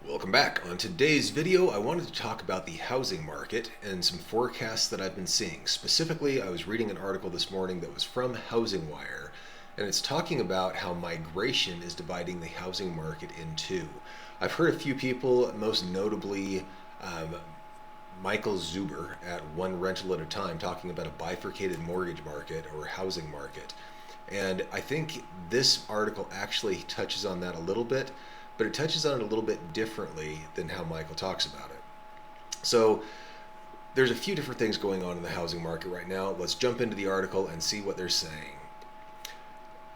Welcome back. On today's video, I wanted to talk about the housing market and some forecasts that I've been seeing. Specifically, I was reading an article this morning that was from Housing Wire, and it's talking about how migration is dividing the housing market in two. I've heard a few people, most notably Michael Zuber at One Rental at a Time, talking about a bifurcated mortgage market or housing market. And I think this article actually touches on that a little bit, but it touches on it a little bit differently than how Michael talks about it. So there's a few different things going on in the housing market right now. Let's jump into the article and see what they're saying.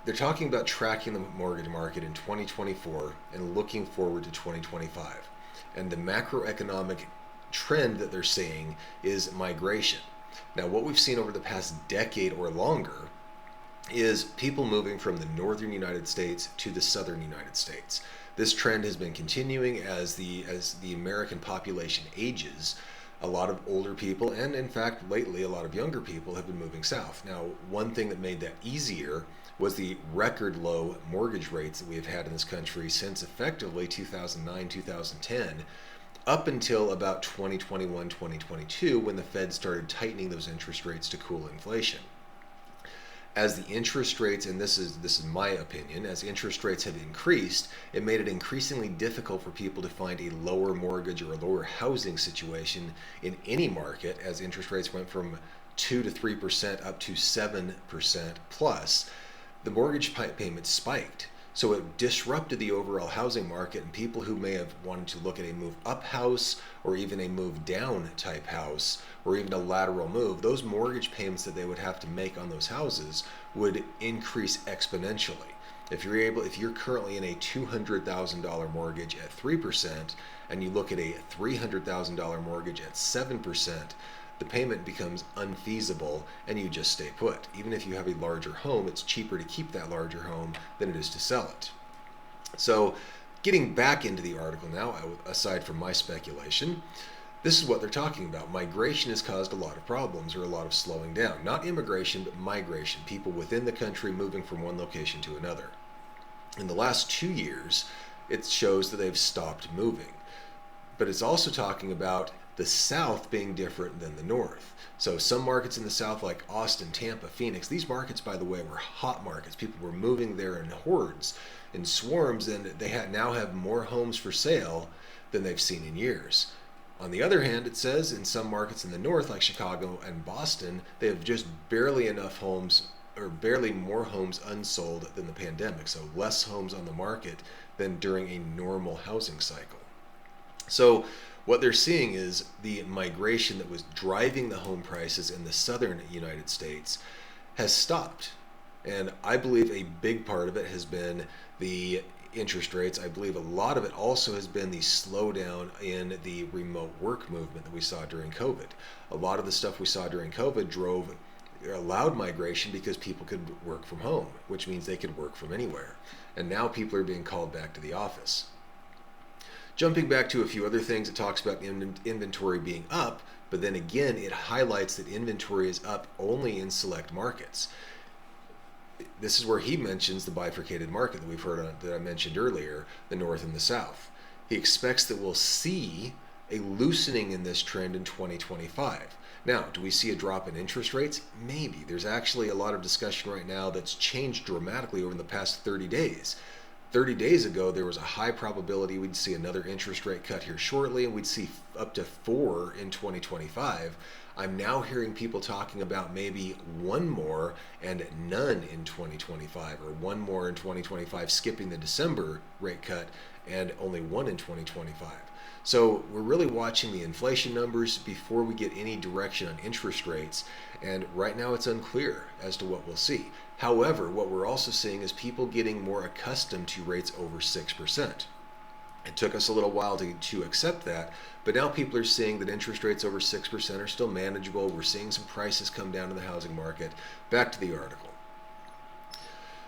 They're talking about tracking the mortgage market in 2024 and looking forward to 2025. And the macroeconomic trend that they're seeing is migration. Now, what we've seen over the past decade or longer is people moving from the northern United States to the southern United States. This trend has been continuing as the American population ages. A lot of older people, and in fact lately a lot of younger people, have been moving south. Now, one thing that made that easier was the record low mortgage rates that we have had in this country since effectively 2009, 2010, up until about 2021, 2022, when the Fed started tightening those interest rates to cool inflation. As the interest rates, and this is my opinion, as interest rates have increased, it made it increasingly difficult for people to find a lower mortgage or a lower housing situation in any market, as interest rates went from 2 to 3% up to 7% plus. The mortgage payments spiked. So it disrupted the overall housing market, and people who may have wanted to look at a move up house or even a move down type house or even a lateral move, those mortgage payments that they would have to make on those houses would increase exponentially. If you're currently in a $200,000 mortgage at 3% and you look at a $300,000 mortgage at 7%, the payment becomes unfeasible and you just stay put. Even if you have a larger home, it's cheaper to keep that larger home than it is to sell it. So getting back into the article now, aside from my speculation, this is what they're talking about. Migration has caused a lot of problems or a lot of slowing down. Not immigration, but migration. People within the country moving from one location to another. In the last 2 years, it shows that they've stopped moving. But it's also talking about the South being different than the North. So some markets in the South, like Austin, Tampa, Phoenix, these markets, by the way, were hot markets. People were moving there in hordes, in swarms, and they now have more homes for sale than they've seen in years. On the other hand, it says in some markets in the North, like Chicago and Boston, they have just barely enough homes, or barely more homes unsold than the pandemic. So less homes on the market than during a normal housing cycle. So what they're seeing is the migration that was driving the home prices in the southern United States has stopped. And I believe a big part of it has been the interest rates. I believe a lot of it also has been the slowdown in the remote work movement that we saw during COVID. A lot of the stuff we saw during COVID allowed migration because people could work from home, which means they could work from anywhere. And now people are being called back to the office. Jumping back to a few other things, it talks about inventory being up, but then again, it highlights that inventory is up only in select markets. This is where he mentions the bifurcated market that we've heard that I mentioned earlier, the North and the South. He expects that we'll see a loosening in this trend in 2025. Now, do we see a drop in interest rates? Maybe. There's actually a lot of discussion right now that's changed dramatically over the past 30 days. 30 days ago, there was a high probability we'd see another interest rate cut here shortly, and we'd see up to 4 in 2025. I'm now hearing people talking about maybe one more and none in 2025, or one more in 2025, skipping the December rate cut, and only one in 2025. So we're really watching the inflation numbers before we get any direction on interest rates, and right now it's unclear as to what we'll see. However, what we're also seeing is people getting more accustomed to rates over 6%. It took us a little while to accept that, but now people are seeing that interest rates over 6% are still manageable. We're seeing some prices come down in the housing market. Back to the article.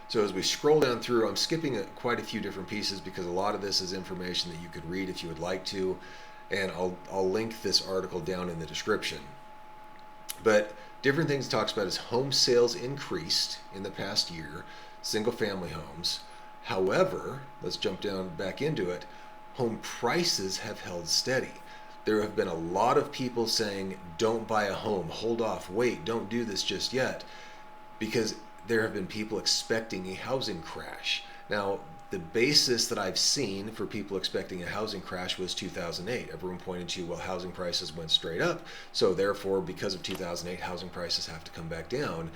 So as we scroll down through, I'm skipping quite a few different pieces because a lot of this is information that you could read if you would like to, and I'll link this article down in the description. But different things it talks about is home sales increased in the past year, single family homes. However, let's jump down back into it. home prices have held steady. There have been a lot of people saying, don't buy a home, hold off, wait, don't do this just yet, because there have been people expecting a housing crash. Now, the basis that I've seen for people expecting a housing crash was 2008. Everyone pointed to, well, housing prices went straight up, so therefore, because of 2008, housing prices have to come back down.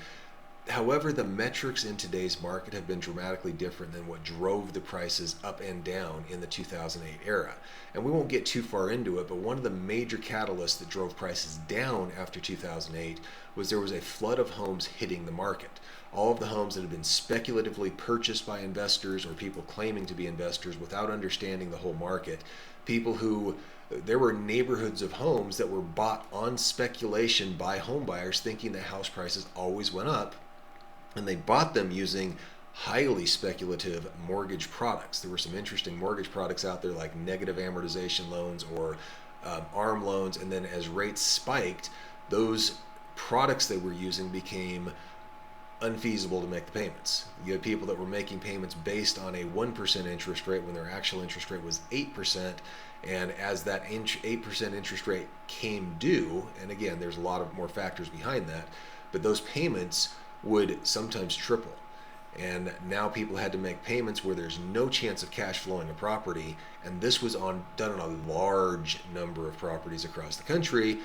However, the metrics in today's market have been dramatically different than what drove the prices up and down in the 2008 era. And we won't get too far into it, but one of the major catalysts that drove prices down after 2008 was there was a flood of homes hitting the market. All of the homes that had been speculatively purchased by investors or people claiming to be investors without understanding the whole market, people who there were neighborhoods of homes that were bought on speculation by home buyers thinking that house prices always went up, and they bought them using highly speculative mortgage products. There were some interesting mortgage products out there like negative amortization loans or ARM loans, and then as rates spiked, those products they were using became unfeasible to make the payments. You had people that were making payments based on a 1% interest rate when their actual interest rate was 8%, and as that 8% interest rate came due, and again, there's a lot of more factors behind that, but those payments would sometimes triple. And now people had to make payments where there's no chance of cash flowing a property, and this was done on a large number of properties across the country.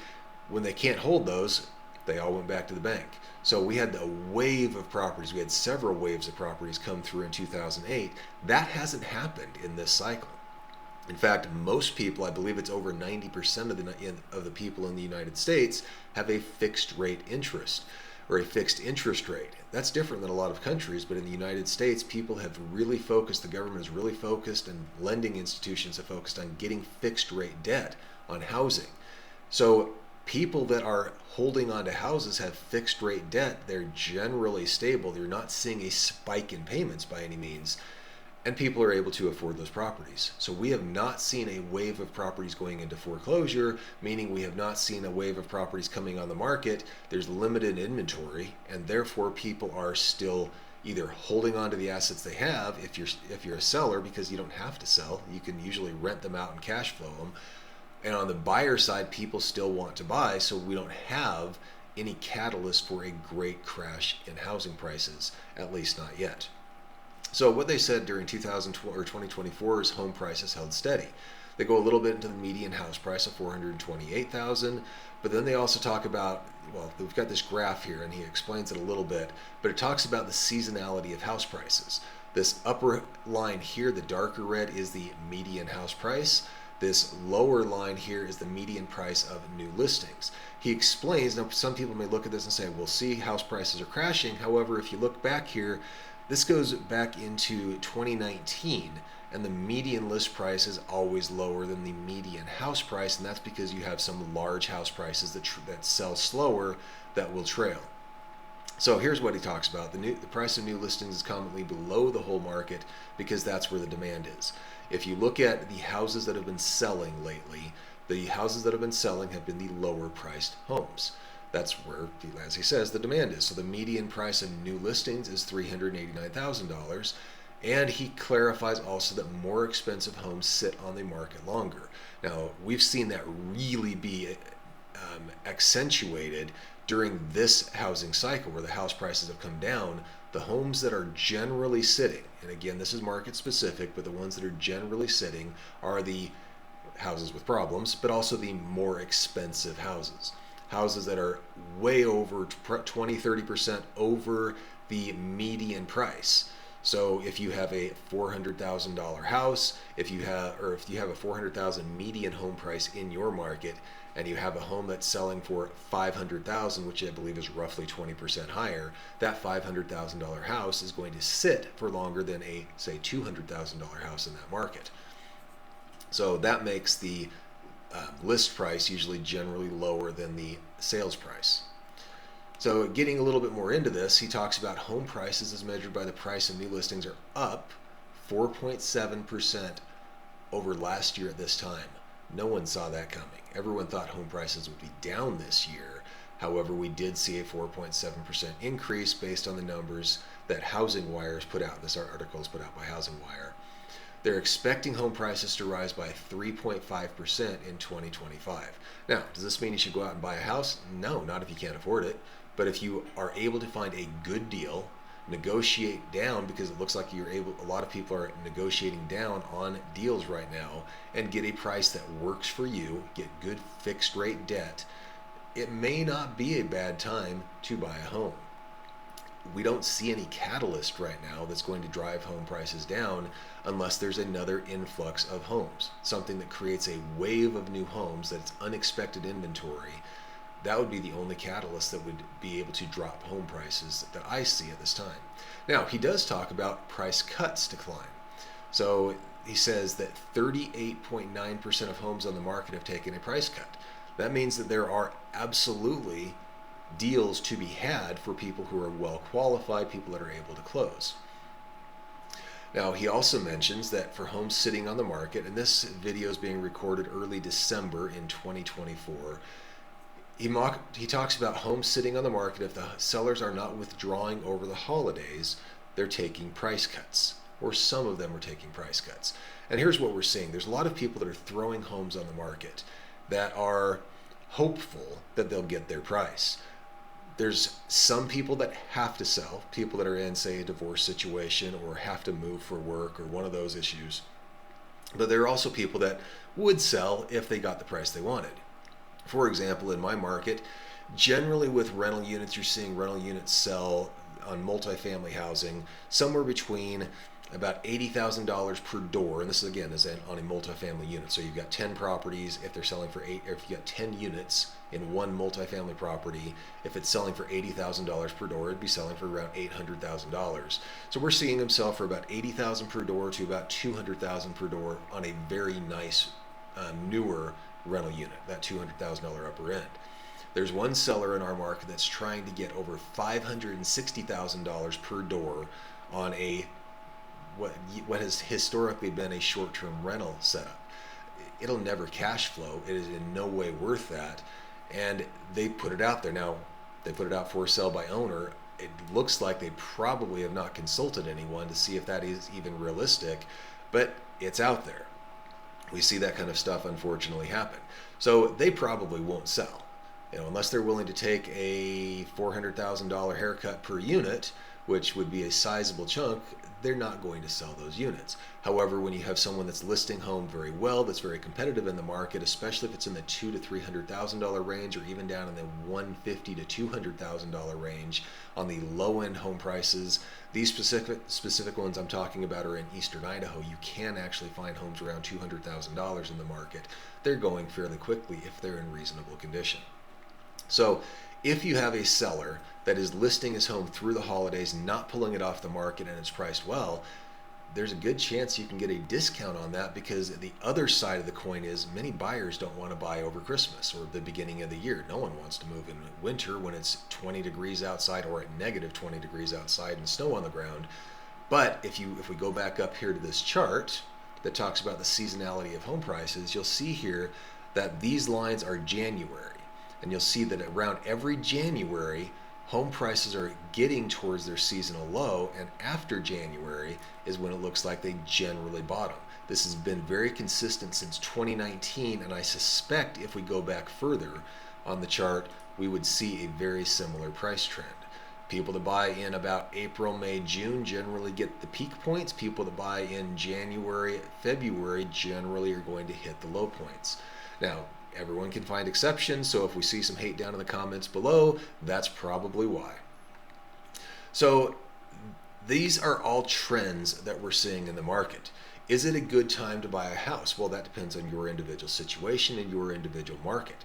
When they can't hold those, they all went back to the bank. So we had a wave of properties. We had several waves of properties come through in 2008. That hasn't happened in this cycle. In fact, most people, I believe it's over 90% of the people in the United States, have a fixed rate interest or a fixed interest rate. That's different than a lot of countries, but in the United States, people have really focused, the government is really focused, and lending institutions have focused on getting fixed rate debt on housing. So people that are holding on to houses have fixed rate debt. They're generally stable. They're not seeing a spike in payments by any means, and people are able to afford those properties. So we have not seen a wave of properties going into foreclosure, meaning we have not seen a wave of properties coming on the market. There's limited inventory, and therefore people are still either holding on to the assets they have if you're a seller, because you don't have to sell. You can usually rent them out and cash flow them. And on the buyer side, people still want to buy, so we don't have any catalyst for a great crash in housing prices, at least not yet. So what they said during 2024 is home prices held steady. They go a little bit into the median house price of $428,000, but then they also talk about, well, we've got this graph here and he explains it a little bit, but it talks about the seasonality of house prices. This upper line here, the darker red, is the median house price. This lower line here is the median price of new listings. He explains, now some people may look at this and say, well, see, house prices are crashing. However, if you look back here, this goes back into 2019, and the median list price is always lower than the median house price, and that's because you have some large house prices that sell slower that will trail. So here's what he talks about. The price of new listings is commonly below the whole market because that's where the demand is. If you look at the houses that have been selling lately, the houses that have been selling have been the lower priced homes. That's where, as he says, the demand is. So the median price of new listings is $389,000. And he clarifies also that more expensive homes sit on the market longer. Now, we've seen that really be accentuated during this housing cycle where the house prices have come down. The homes that are generally sitting, and again, this is market specific, but the ones that are generally sitting are the houses with problems, but also the more expensive houses. Houses that are way over 20-30% over the median price. So if you have a $400,000 house, if you have a $400,000 median home price in your market, and you have a home that's selling for $500,000, which I believe is roughly 20% higher, that $500,000 house is going to sit for longer than a, say, $200,000 house in that market. So that makes the list price usually generally lower than the sales price. So getting a little bit more into this, he talks about home prices as measured by the price of new listings are up 4.7% over last year at this time. No one saw that coming. Everyone thought home prices would be down this year. However, we did see a 4.7% increase based on the numbers that Housing Wire has put out. This article is put out by Housing Wire. They're expecting home prices to rise by 3.5% in 2025. Now, does this mean you should go out and buy a house? No, not if you can't afford it. But if you are able to find a good deal, negotiate down, because it looks like a lot of people are negotiating down on deals right now, and get a price that works for you, get good fixed rate debt, it may not be a bad time to buy a home. We don't see any catalyst right now that's going to drive home prices down unless there's another influx of homes, something that creates a wave of new homes, that's unexpected inventory. That would be the only catalyst that would be able to drop home prices that I see at this time. Now, he does talk about price cuts decline. So he says that 38.9% of homes on the market have taken a price cut. That means that there are absolutely deals to be had for people who are well qualified, people that are able to close. Now, he also mentions that for homes sitting on the market, and this video is being recorded early December in 2024, he talks about homes sitting on the market. If the sellers are not withdrawing over the holidays, they're taking price cuts, or some of them are taking price cuts. And here's what we're seeing. There's a lot of people that are throwing homes on the market that are hopeful that they'll get their price. There's some people that have to sell, people that are in, say, a divorce situation or have to move for work or one of those issues. But there are also people that would sell if they got the price they wanted. For example, in my market, generally with rental units, you're seeing rental units sell on multifamily housing somewhere between about $80,000 per door, and this is on a multifamily unit. So you've got 10 properties. If they're selling for if you got 10 units in one multifamily property, if it's selling for $80,000 per door, it'd be selling for around $800,000. So we're seeing them sell for about $80,000 per door to about $200,000 per door on a very nice newer rental unit, that $200,000 upper end. There's one seller in our market that's trying to get over $560,000 per door on a what has historically been a short-term rental setup. It'll never cash flow. It is in no way worth that. And they put it out there. Now, they put it out for sale by owner. It looks like they probably have not consulted anyone to see if that is even realistic, but it's out there. We see that kind of stuff unfortunately happen. So they probably won't sell, unless they're willing to take a $400,000 haircut per unit, which would be a sizable chunk. They're not going to sell those units. However, when you have someone that's listing home very well, that's very competitive in the market, especially if it's in the $200,000 to $300,000 range, or even down in the $150,000 to $200,000 range on the low end home prices, these specific ones I'm talking about are in eastern Idaho. You can actually find homes around $200,000 in the market. They're going fairly quickly if they're in reasonable condition. So if you have a seller that is listing his home through the holidays, not pulling it off the market, and it's priced well, there's a good chance you can get a discount on that, because the other side of the coin is many buyers don't want to buy over Christmas or the beginning of the year. No one wants to move in winter when it's 20 degrees outside or at negative 20 degrees outside and snow on the ground. But if we go back up here to this chart that talks about the seasonality of home prices, you'll see here that these lines are January. And you'll see that around every January, home prices are getting towards their seasonal low, and after January is when it looks like they generally bottom. This has been very consistent since 2019, and I suspect if we go back further on the chart, we would see a very similar price trend. People that buy in about April, May, June generally get the peak points. People that buy in January, February generally are going to hit the low points. Now, everyone can find exceptions, so if we see some hate down in the comments below, that's probably why. So these are all trends that we're seeing in the market. Is it a good time to buy a house? Well, that depends on your individual situation and your individual market.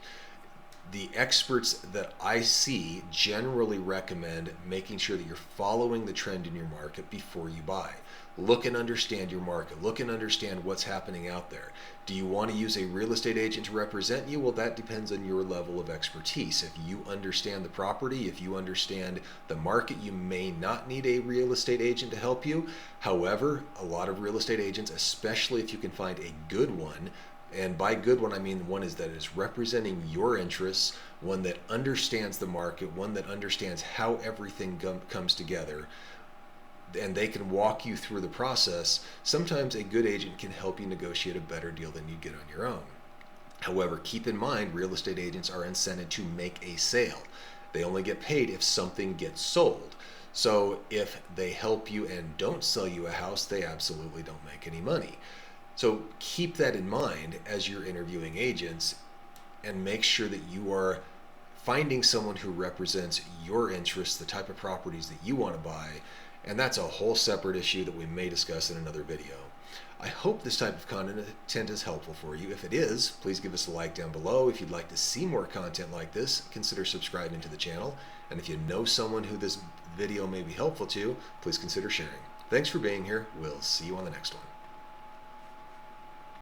The experts that I see generally recommend making sure that you're following the trend in your market before you buy. Look and understand your market. Look and understand what's happening out there. Do you want to use a real estate agent to represent you? Well, that depends on your level of expertise. If you understand the property, if you understand the market, you may not need a real estate agent to help you. However, a lot of real estate agents, especially if you can find a good one, and by good one, I mean one that is representing your interests, one that understands the market, one that understands how everything comes together, and they can walk you through the process. Sometimes a good agent can help you negotiate a better deal than you'd get on your own. However, keep in mind, real estate agents are incented to make a sale. They only get paid if something gets sold. So if they help you and don't sell you a house, they absolutely don't make any money. So keep that in mind as you're interviewing agents, and make sure that you are finding someone who represents your interests, the type of properties that you want to buy. And that's a whole separate issue that we may discuss in another video. I hope this type of content is helpful for you. If it is, please give us a like down below. If you'd like to see more content like this, consider subscribing to the channel. And if you know someone who this video may be helpful to, please consider sharing. Thanks for being here. We'll see you on the next one.